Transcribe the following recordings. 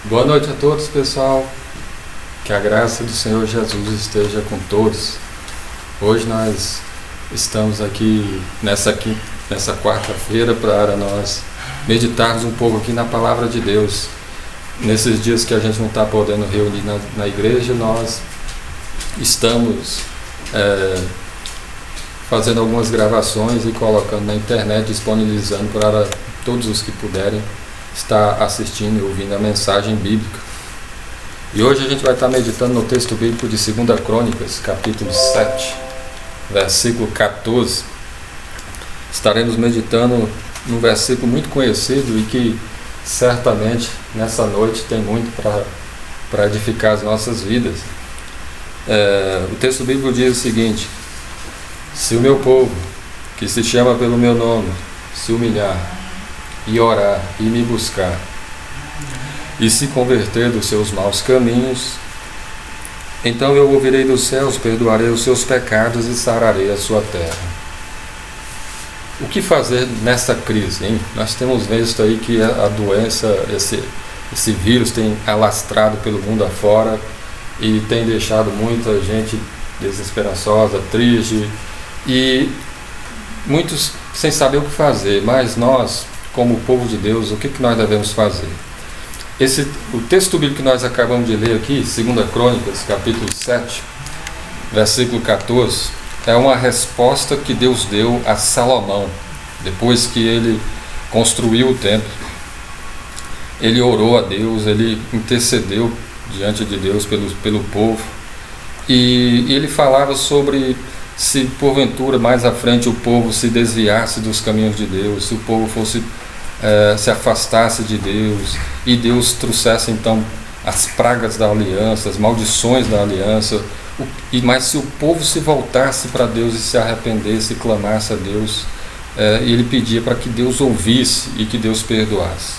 Boa noite a todos, pessoal. Que a graça do Senhor Jesus esteja com todos. Hoje nós estamos aqui nessa quarta-feira para nós meditarmos um pouco aqui na Palavra de Deus. Nesses dias que a gente não está podendo reunir na igreja, nós estamos fazendo algumas gravações e colocando na internet, disponibilizando para todos os que puderem estar assistindo e ouvindo a mensagem bíblica. E hoje a gente vai estar meditando no texto bíblico de 2 Crônicas, capítulo 7, versículo 14. Estaremos meditando num versículo muito conhecido e que certamente nessa noite tem muito para edificar as nossas vidas. O texto bíblico diz o seguinte: se o meu povo, que se chama pelo meu nome, se humilhar e orar e me buscar e se converter dos seus maus caminhos, então eu ouvirei dos céus, perdoarei os seus pecados e sararei a sua terra. O que fazer nesta crise, hein? Nós temos visto aí que a doença, esse vírus tem alastrado pelo mundo afora e tem deixado muita gente desesperançosa, triste e muitos sem saber o que fazer. Mas nós, como povo de Deus, o que nós devemos fazer? O texto bíblico que nós acabamos de ler aqui, 2 Crônicas, capítulo 7, versículo 14, é uma resposta que Deus deu a Salomão, depois que ele construiu o templo. Ele orou a Deus, ele intercedeu diante de Deus pelo povo, e ele falava sobre se porventura mais à frente o povo se desviasse dos caminhos de Deus, se o povo fosse se afastasse de Deus e Deus trouxesse então as pragas da aliança, as maldições da aliança, mas se o povo se voltasse para Deus e se arrependesse e clamasse a Deus, ele pedia para que Deus ouvisse e que Deus perdoasse.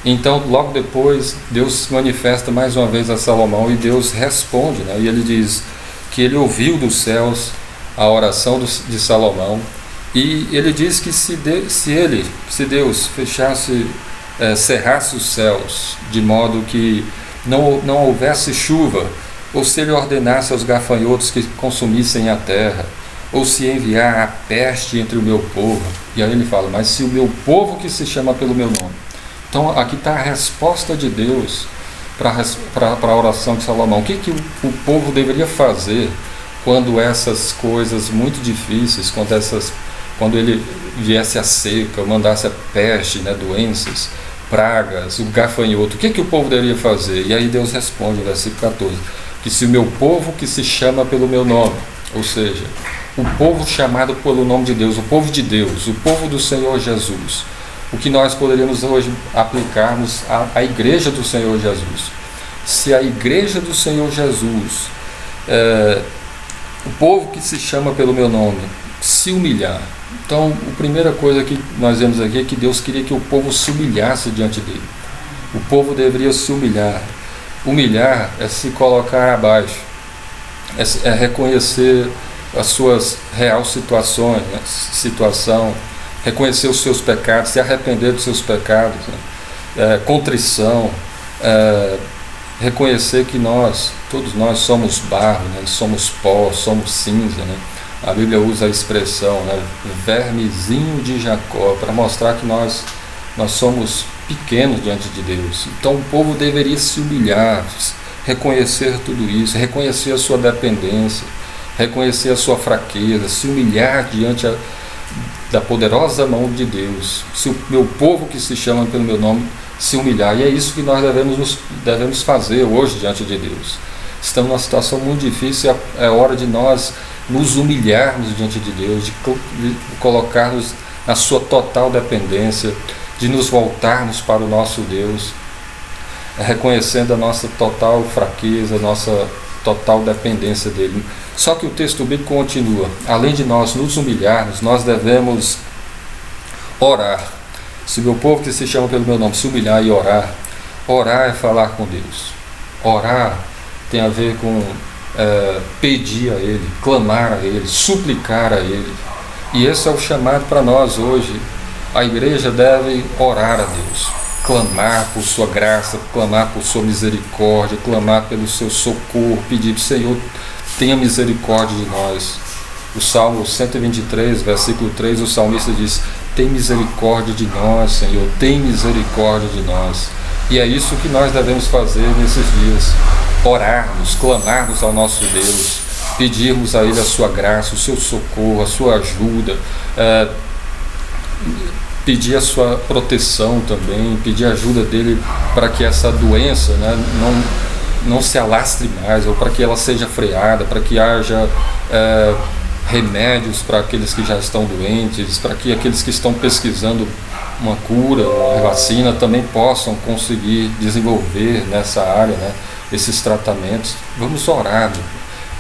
Então logo depois Deus se manifesta mais uma vez a Salomão e Deus responde, né? E ele diz que ele ouviu dos céus a oração de Salomão. E ele diz que se Deus fechasse, cerrasse os céus, de modo que não houvesse chuva, ou se ele ordenasse aos gafanhotos que consumissem a terra, ou se enviar a peste entre o meu povo, e aí ele fala, mas se o meu povo que se chama pelo meu nome. Então aqui está a resposta de Deus para a oração de Salomão. O que o povo deveria fazer quando essas coisas muito difíceis, quando ele viesse a seca, mandasse a peste, né, doenças, pragas, o gafanhoto, o que o povo deveria fazer? E aí Deus responde no versículo 14, que se o meu povo que se chama pelo meu nome, ou seja, o povo chamado pelo nome de Deus, o povo de Deus, o povo do Senhor Jesus, o que nós poderíamos hoje aplicarmos à igreja do Senhor Jesus. Se a igreja do Senhor Jesus, o povo que se chama pelo meu nome, se humilhar. Então, a primeira coisa que nós vemos aqui é que Deus queria que o povo se humilhasse diante dele. O povo deveria se humilhar. Humilhar é se colocar abaixo, é reconhecer as suas real situação, reconhecer os seus pecados, se arrepender dos seus pecados, né? Contrição, reconhecer que todos nós somos barro, né? Somos pó, somos cinza, né? A Bíblia usa a expressão, né, vermezinho de Jacó, para mostrar que nós somos pequenos diante de Deus. Então o povo deveria se humilhar, reconhecer tudo isso, reconhecer a sua dependência, reconhecer a sua fraqueza, se humilhar diante da poderosa mão de Deus. Se o meu povo que se chama pelo meu nome se humilhar, e é isso que nós devemos fazer hoje diante de Deus. Estamos numa situação muito difícil, é hora de nós nos humilharmos diante de Deus, de colocarmos na sua total dependência, de nos voltarmos para o nosso Deus, reconhecendo a nossa total fraqueza, a nossa total dependência dele. Só que o texto bíblico continua, além de nós nos humilharmos, nós devemos orar. Se o meu povo que se chama pelo meu nome se humilhar e orar é falar com Deus. Orar tem a ver com pedir a Ele, clamar a Ele, suplicar a Ele. E esse é o chamado para nós hoje. A igreja deve orar a Deus, clamar por sua graça, clamar por sua misericórdia, clamar pelo seu socorro, pedir, Senhor, tenha misericórdia de nós. O Salmo 123, versículo 3, o salmista diz: tem misericórdia de nós, Senhor, tem misericórdia de nós. E é isso que nós devemos fazer nesses dias: orarmos, clamarmos ao nosso Deus, pedirmos a Ele a sua graça, o seu socorro, a sua ajuda, pedir a sua proteção também, pedir a ajuda dele para que essa doença, né, não se alastre mais, ou para que ela seja freada, para que haja remédios para aqueles que já estão doentes, para que aqueles que estão pesquisando uma cura, uma vacina, também possam conseguir desenvolver nessa área, né, esses tratamentos. Vamos orar,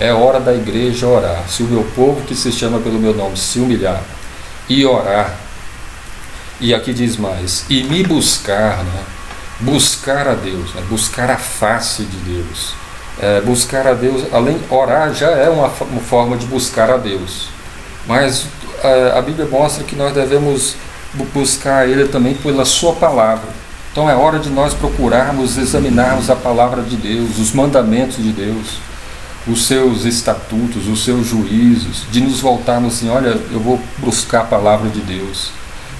é hora da igreja orar. Se o meu povo, que se chama pelo meu nome, se humilhar e orar, e aqui diz mais, e me buscar, né, buscar a Deus, né, buscar a face de Deus. Buscar a Deus, além de orar, já é uma forma de buscar a Deus, mas a Bíblia mostra que nós devemos buscar Ele também pela sua palavra. Então é hora de nós procurarmos, examinarmos a palavra de Deus, os mandamentos de Deus, os seus estatutos, os seus juízos, de nos voltarmos assim: olha, eu vou buscar a palavra de Deus,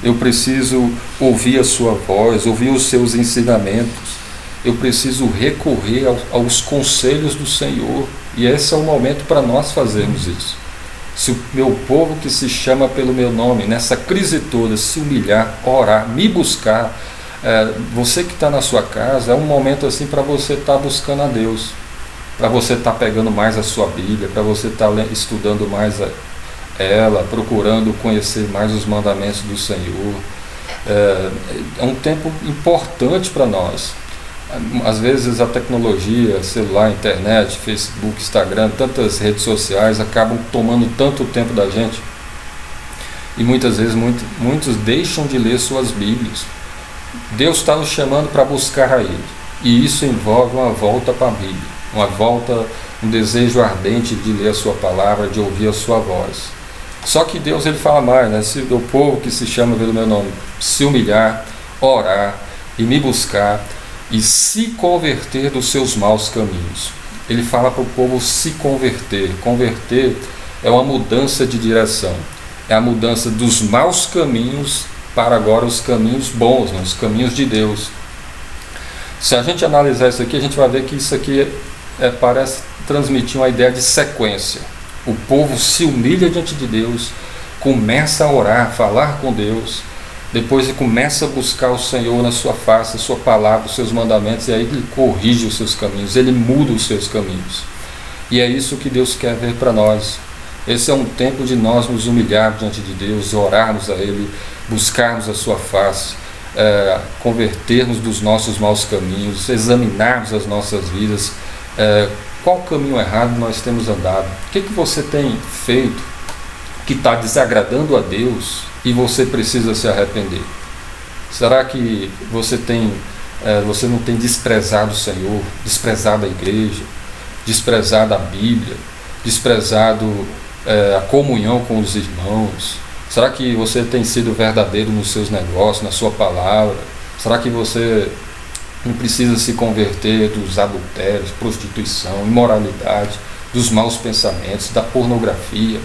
eu preciso ouvir a sua voz, ouvir os seus ensinamentos, eu preciso recorrer aos conselhos do Senhor. E esse é o momento para nós fazermos isso. Se o meu povo, que se chama pelo meu nome, nessa crise toda, se humilhar, orar, me buscar, você que está na sua casa, é um momento assim para você estar buscando a Deus, para você estar pegando mais a sua Bíblia, para você estar estudando mais ela, procurando conhecer mais os mandamentos do Senhor. É um tempo importante para nós. Às vezes a tecnologia, celular, internet, Facebook, Instagram, tantas redes sociais acabam tomando tanto tempo da gente, e muitas vezes muitos deixam de ler suas Bíblias. Deus está nos chamando para buscar a Ele, e isso envolve uma volta para a Bíblia, uma volta, um desejo ardente de ler a sua palavra, de ouvir a sua voz. Só que Deus, Ele fala mais, né? Se o povo que se chama pelo meu nome se humilhar, orar e me buscar e se converter dos seus maus caminhos. Ele fala para o povo se converter. Converter é uma mudança de direção, é a mudança dos maus caminhos para agora os caminhos bons, né? Os caminhos de Deus. Se a gente analisar isso aqui, a gente vai ver que isso aqui parece transmitir uma ideia de sequência. O povo se humilha diante de Deus, começa a orar, a falar com Deus, depois ele começa a buscar o Senhor na sua face, a sua palavra, os seus mandamentos, e aí ele corrige os seus caminhos, ele muda os seus caminhos. E é isso que Deus quer ver para nós. Esse é um tempo de nós nos humilharmos diante de Deus, orarmos a Ele, buscarmos a sua face, convertermos dos nossos maus caminhos, examinarmos as nossas vidas, qual caminho errado nós temos andado, o que você tem feito que está desagradando a Deus e você precisa se arrepender. Será que você não tem desprezado o Senhor, desprezado a igreja, desprezado a Bíblia, desprezado a comunhão com os irmãos? Será que você tem sido verdadeiro nos seus negócios, na sua palavra? Será que você não precisa se converter dos adultérios, prostituição, imoralidade, dos maus pensamentos, da pornografia?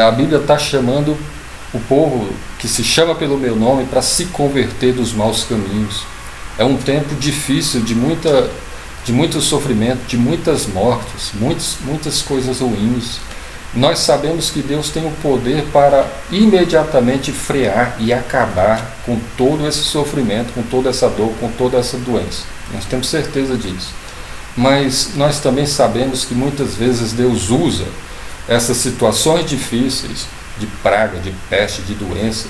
A Bíblia está chamando o povo que se chama pelo meu nome para se converter dos maus caminhos. É um tempo difícil, de muito sofrimento, de muitas mortes, muitas coisas ruins. Nós sabemos que Deus tem o poder para imediatamente frear e acabar com todo esse sofrimento, com toda essa dor, com toda essa doença. Nós temos certeza disso. Mas nós também sabemos que muitas vezes Deus usa essas situações difíceis, de praga, de peste, de doença,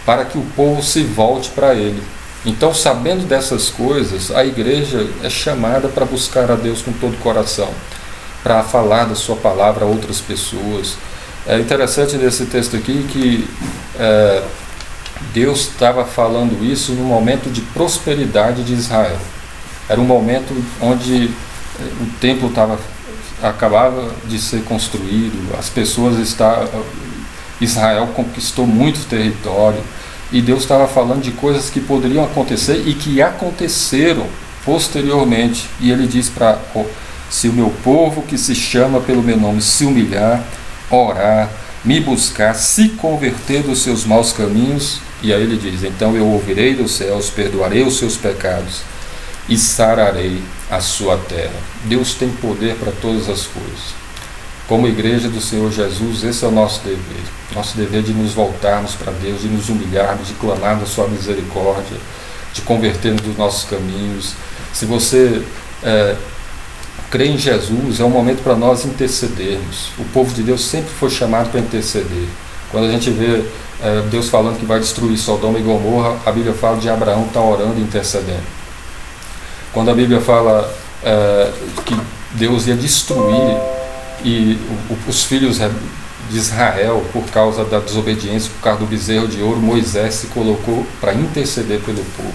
para que o povo se volte para Ele. Então, sabendo dessas coisas, a igreja é chamada para buscar a Deus com todo o coração, para falar da sua palavra a outras pessoas. É interessante nesse texto aqui que Deus estava falando isso no momento de prosperidade de Israel. Era um momento onde o templo acabava de ser construído, as pessoas Israel conquistou muito território, e Deus estava falando de coisas que poderiam acontecer e que aconteceram posteriormente. E ele diz para: se o meu povo que se chama pelo meu nome se humilhar, orar, me buscar, se converter dos seus maus caminhos, e aí ele diz: então eu ouvirei dos céus, perdoarei os seus pecados e sararei a sua terra. Deus tem poder para todas as coisas. Como igreja do Senhor Jesus, esse é o nosso dever. Nosso dever de nos voltarmos para Deus, de nos humilharmos, de clamar da sua misericórdia, de convertermos dos nossos caminhos. Se você crê em Jesus, é um momento para nós intercedermos. O povo de Deus sempre foi chamado para interceder. Quando a gente vê Deus falando que vai destruir Sodoma e Gomorra, a Bíblia fala de Abraão estar orando e intercedendo. Quando a Bíblia fala que Deus ia destruir os filhos de Israel por causa da desobediência, por causa do bezerro de ouro, Moisés se colocou para interceder pelo povo.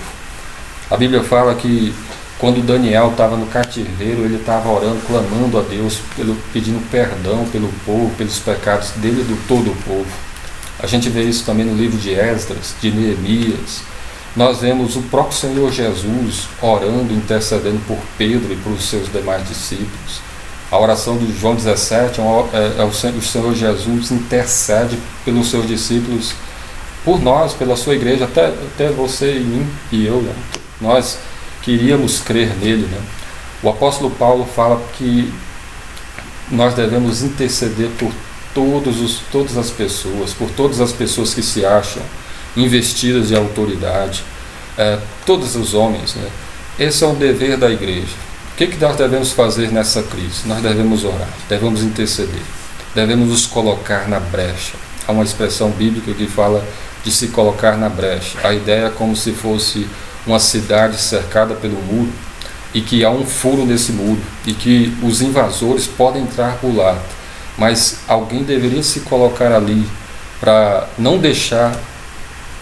A Bíblia fala que quando Daniel estava no cativeiro, ele estava orando, clamando a Deus, pedindo perdão pelo povo, pelos pecados dele e de todo o povo. A gente vê isso também no livro de Esdras, de Neemias. Nós vemos o próprio Senhor Jesus orando, intercedendo por Pedro e por seus demais discípulos. A oração de João 17 o Senhor Jesus intercede pelos seus discípulos, por nós, pela sua igreja, até você e mim e eu, né? Nós queríamos crer nele, né? O apóstolo Paulo fala que nós devemos interceder por todas as pessoas, por todas as pessoas que se acham investidas de autoridade, todos os homens, né? Esse é o dever da igreja. O que nós devemos fazer nessa crise? Nós devemos orar, devemos interceder, devemos nos colocar na brecha. Há uma expressão bíblica que fala de se colocar na brecha. A ideia é como se fosse uma cidade cercada pelo muro e que há um furo nesse muro e que os invasores podem entrar por lá, mas alguém deveria se colocar ali para não deixar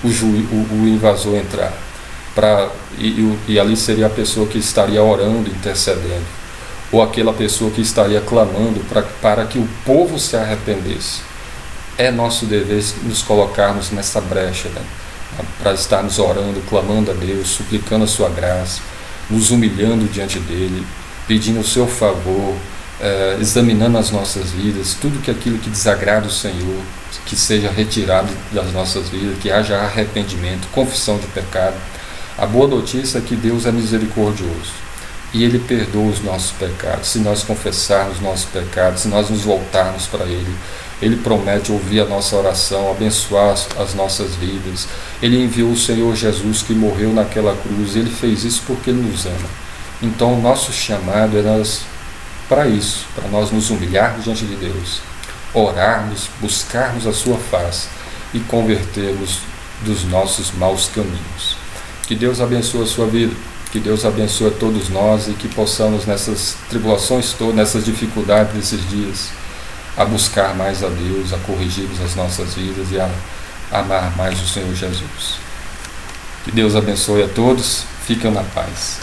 o invasor entrar. E ali seria a pessoa que estaria orando, intercedendo, ou aquela pessoa que estaria clamando para que o povo se arrependesse. É nosso dever nos colocarmos nessa brecha, né? Para estarmos orando, clamando a Deus, suplicando a sua graça, nos humilhando diante dele, pedindo o seu favor, examinando as nossas vidas, tudo aquilo que desagrada o Senhor, que seja retirado das nossas vidas, que haja arrependimento, confissão de pecado. A boa notícia é que Deus é misericordioso e Ele perdoa os nossos pecados. Se nós confessarmos nossos pecados, se nós nos voltarmos para Ele, Ele promete ouvir a nossa oração, abençoar as nossas vidas. Ele enviou o Senhor Jesus que morreu naquela cruz. Ele fez isso porque Ele nos ama. Então o nosso chamado é para isso, para nós nos humilharmos diante de Deus, orarmos, buscarmos a sua face e convertermos dos nossos maus caminhos. Que Deus abençoe a sua vida, que Deus abençoe a todos nós e que possamos nessas tribulações todas, nessas dificuldades desses dias, a buscar mais a Deus, a corrigirmos as nossas vidas e a amar mais o Senhor Jesus. Que Deus abençoe a todos, fiquem na paz.